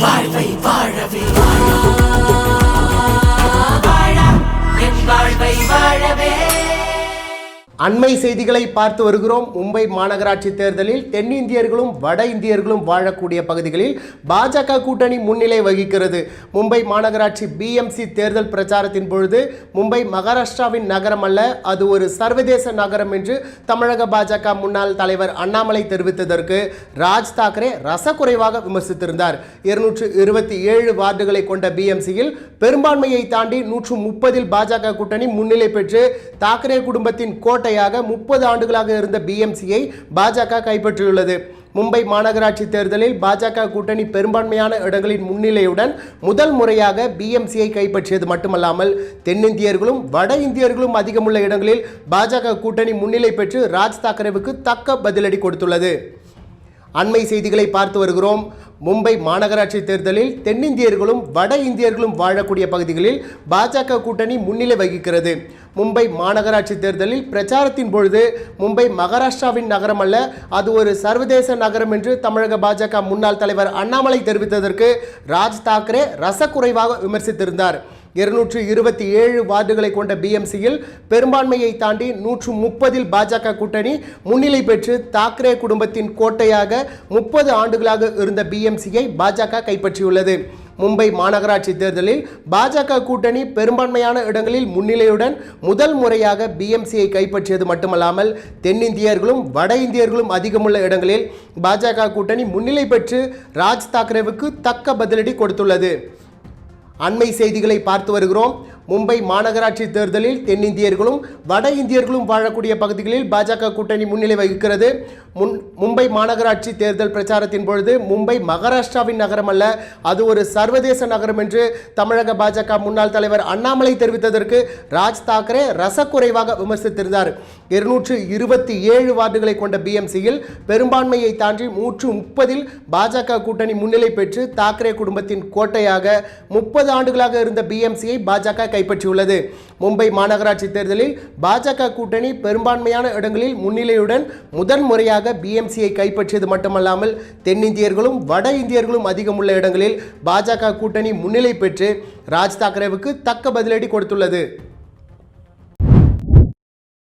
வாழ்வை வாழவே வாழா என் வாழ்வை வாழவே. அண்மை செய்திகளை பார்த்து வருகிறோம். மும்பை மாநகராட்சி தேர்தலில் தென்னிந்தியர்களும் வட இந்தியர்களும் வாழக்கூடிய பகுதிகளில் பாஜக கூட்டணி முன்னிலை வகிக்கிறது. மும்பை மாநகராட்சி பிஎம்சி தேர்தல் பிரச்சாரத்தின் பொழுது மும்பை மகாராஷ்டிராவின் நகரம் அல்ல, அது ஒரு சர்வதேச நகரம் என்று தமிழக பாஜக முன்னாள் தலைவர் அண்ணாமலை தெரிவித்ததற்கு ராஜ் தாக்கரே ரசக்குறைவாக விமர்சித்திருந்தார். 227 வார்டுகளை கொண்ட பிஎம்சியில் பெரும்பான்மையை தாண்டி 130 பாஜக கூட்டணி முன்னிலை பெற்று தாக்கரே குடும்பத்தின் கோட்டை 30 ஆண்டுகளாக இருந்த பிஎம்சியை பாஜக கைப்பற்றியுள்ளது. மும்பை மாநகராட்சி தேர்தலில் பாஜக கூட்டணி பெரும்பான்மையான இடங்களின் முன்னிலையுடன் முதல் முறையாக பிஎம்சியை கைப்பற்றியது மட்டுமல்லாமல் தென்னிந்தியர்களும் வட இந்தியர்களும் அதிகமுள்ள இடங்களில் பாஜக கூட்டணி முன்னிலை பெற்று ராஜ் தாக்கரேவுக்கு தக்க பதிலடி கொடுத்துள்ளது. அண்மை செய்திகளை பார்த்து வருகிறோம். மும்பை மாநகராட்சி தேர்தலில் தென்னிந்தியர்களும் வட இந்தியர்களும் வாழக்கூடிய பகுதிகளில் பாஜக கூட்டணி முன்னிலை வகிக்கிறது. மும்பை மாநகராட்சி தேர்தலில் பிரச்சாரத்தின் பொழுது மும்பை மகாராஷ்டிராவின் நகரம் அல்ல, அது ஒரு சர்வதேச நகரம் என்று தமிழக பாஜக முன்னாள் தலைவர் அண்ணாமலை தெரிவித்ததற்கு ராஜ் தாக்கரே ரசக்குறைவாக விமர்சித்திருந்தார். 227 வார்டுகளை கொண்ட பிஎம்சியில் பெரும்பான்மையை தாண்டி 130 பாஜக கூட்டணி முன்னிலை பெற்று தாக்கரே குடும்பத்தின் கோட்டையாக 30 ஆண்டுகளாக இருந்த பிஎம்சியை பாஜக கைப்பற்றியுள்ளது. மும்பை மாநகராட்சி தேர்தலில் பாஜக கூட்டணி பெரும்பான்மையான இடங்களில் முன்னிலையுடன் முதல் முறையாக பிஎம்சியை கைப்பற்றியது மட்டுமல்லாமல் தென்னிந்தியர்களும் வட இந்தியர்களும் அதிகமுள்ள இடங்களில் பாஜக கூட்டணி முன்னிலை பெற்று ராஜ் தாக்கரேவுக்கு தக்க பதிலடி கொடுத்துள்ளது. அண்மை செய்திகளை பார்த்து வருகிறோம். மும்பை மாநகராட்சி தேர்தலில் தென்னிந்தியர்களும் வட இந்தியர்களும் வாழக்கூடிய பகுதிகளில் பாஜக கூட்டணி முன்னிலை வகிக்கிறது. மும்பை மாநகராட்சி தேர்தல் பிரச்சாரத்தின் பொழுது மும்பை மகாராஷ்டிராவின் நகரம் அல்ல, அது ஒரு சர்வதேச நகரம் என்று தமிழக பாஜக முன்னாள் தலைவர் அண்ணாமலை தெரிவித்ததற்கு ராஜ் தாக்கரே ரசக்குறைவாக விமர்சித்திருந்தார். 227 வார்டுகளை கொண்ட பிஎம்சியில் பெரும்பான்மையை தாண்டி 130 பாஜக கூட்டணி முன்னிலை பெற்று தாக்கரே குடும்பத்தின் கோட்டையாக 30 ஆண்டுகளாக இருந்த பிஎம்சியை பாஜக கைப்பற்றியுள்ளது. மும்பை மாநகராட்சி தேர்தலில் பாஜக கூட்டணி பெரும்பான்மையான இடங்களில் முன்னிலையுடன் முதன் முறையாக பிஎம்சியை கைப்பற்றியது மட்டுமல்லாமல் தென்னிந்தியர்களும் வட இந்தியர்களும் அதிகமுள்ள இடங்களில் பாஜக கூட்டணி முன்னிலை பெற்று ராஜ் தாக்கரேவுக்கு தக்க பதிலடி கொடுத்துள்ளது.